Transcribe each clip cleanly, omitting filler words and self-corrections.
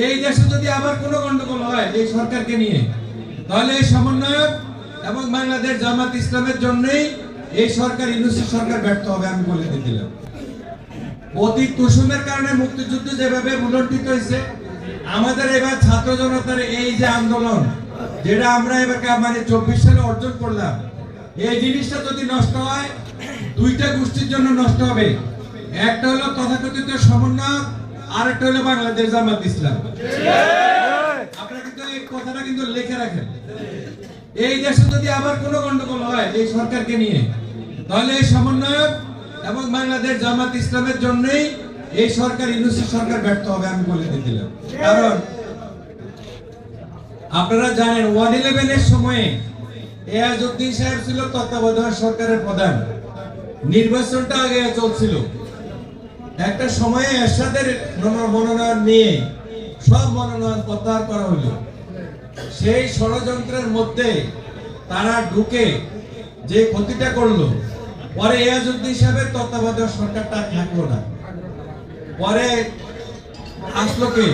এই দেশে যদি আবার কোনো গন্ডগোল হয় এই সরকারকে নিয়ে, তাহলে এই সমন্বয়ক এবং বাংলাদেশ জামাত ইসলামের জন্যই এই সরকার, ইউনূস সরকার ব্যর্থ হবে, আমি বলে দিলাম। অতীত কুসুমের কারণে মুক্তিযুদ্ধ যেভাবে ভুলণ্ঠিত হয়েছে, আমাদের এবার ছাত্র জনতার এই যে আন্দোলন, যেটা আমরা এবার মানে 24 সালে অর্জন করলাম, এই জিনিসটা যদি নষ্ট হয়, দুইটা গোষ্ঠীর জন্য নষ্ট হবে। একটা হলো তথাকথিত সমন্বয়, আর একটা হলো বাংলাদেশ জামাত ইসলাম। আপনারা কিন্তু এই কথাটা কিন্তু লিখে রাখেন। এই দেশে যদি আবার কোনো গন্ডগোল হয় এই সরকারকে নিয়ে, তাহলে এই সমন্বয়ক এবং বাংলাদেশ জামাত ইসলামের জন্যই এই সরকার, ইউনূস সরকার ব্যর্থ হবে, আমি বলে দিলাম। কারণ আপনারা জানেন 111 এর সময়ে এয়াজউদ্দিন সাহেব ছিল তত্ত্বাবধায়ক সরকারের প্রধান। নির্বাচনটা আগে চলছিল। একটা সময়ে এরশাদের মনোনয়ন নিয়ে সব মনোনয়ন প্রত্যাহার করা হলো। সেই ষড়যন্ত্রের মধ্যে তারা ঢুকে যে ক্ষতিটা করলো, পরে এয়াজউদ্দিন সাহেবের তত্ত্বাবধায়ক সরকারটা থাকলো না। পরে আসলো কে?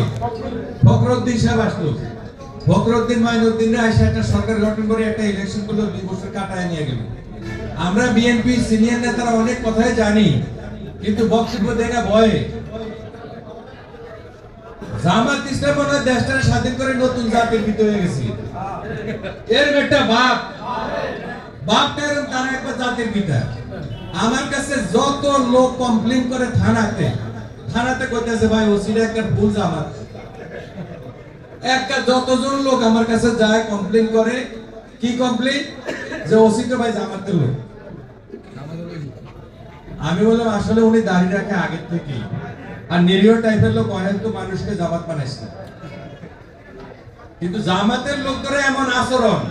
ফখরুদ্দিন সাহেব আসলো। ফখরুদ্দিন মাইনুদ্দিন আইসা একটা সরকার গঠন করে একটা ইলেকশন করলো, 2 বছর কাটায় নিয়ে গেল। আমরা বিএনপি সিনিয়র নেতারা অনেক কথাই জানি, কিন্তু বক্তব্য দেয় না ভয়ে। জামাত ইসলাম মনে হয় দেশটা স্বাধীন করে নতুন জাতির ভিতরে হয়ে গেছে। এর একটা বাপটা এরকম, তারা একবার জাতির পিতা। আমার কাছে যত লোক কমপ্লেন করে থানাতে কইতেছে ভাই ওসিরা একটা ভুল জামাত। যতজন লোক আমার কাছে যায় কমপ্লেন করে, কি কমপ্লেন? যে ওসি তো ভাই জামাতের লোক। আমি বললাম আসলে উনি দাঁড়িয়ে রাখে আগের থেকে, আর নিরীহ টাইপের লোক অনেক মানুষকে জামাত বানাইছে। কিন্তু জামাতের লোকদের এমন আচরণ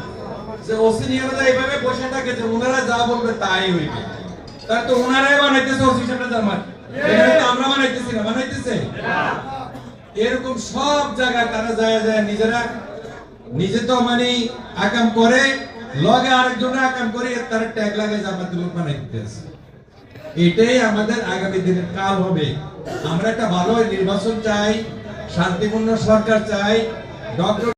যে ওসি নিয়মিত এইভাবে বসে থাকে যে ওনারা যা বলবে তাই হইবে। তার তো ওনারাই বানাইতেছে ওসি সামনে জামাত, আমরা বানাইতেছি না, বানাইতেছে। এরকম সব জায়গায় তারা যায় নিজে তো মানে আকাম করে, লগে আরেকজনে আকাম করে, তারা ট্যাগ লাগে জামাতের লোক বানাইতেছে। এটাই আমাদের আগামী দিনের কাল হবে। আমরা একটা ভালো নির্বাচন চাই, শান্তিপূর্ণ সরকার চাই। ডক্টর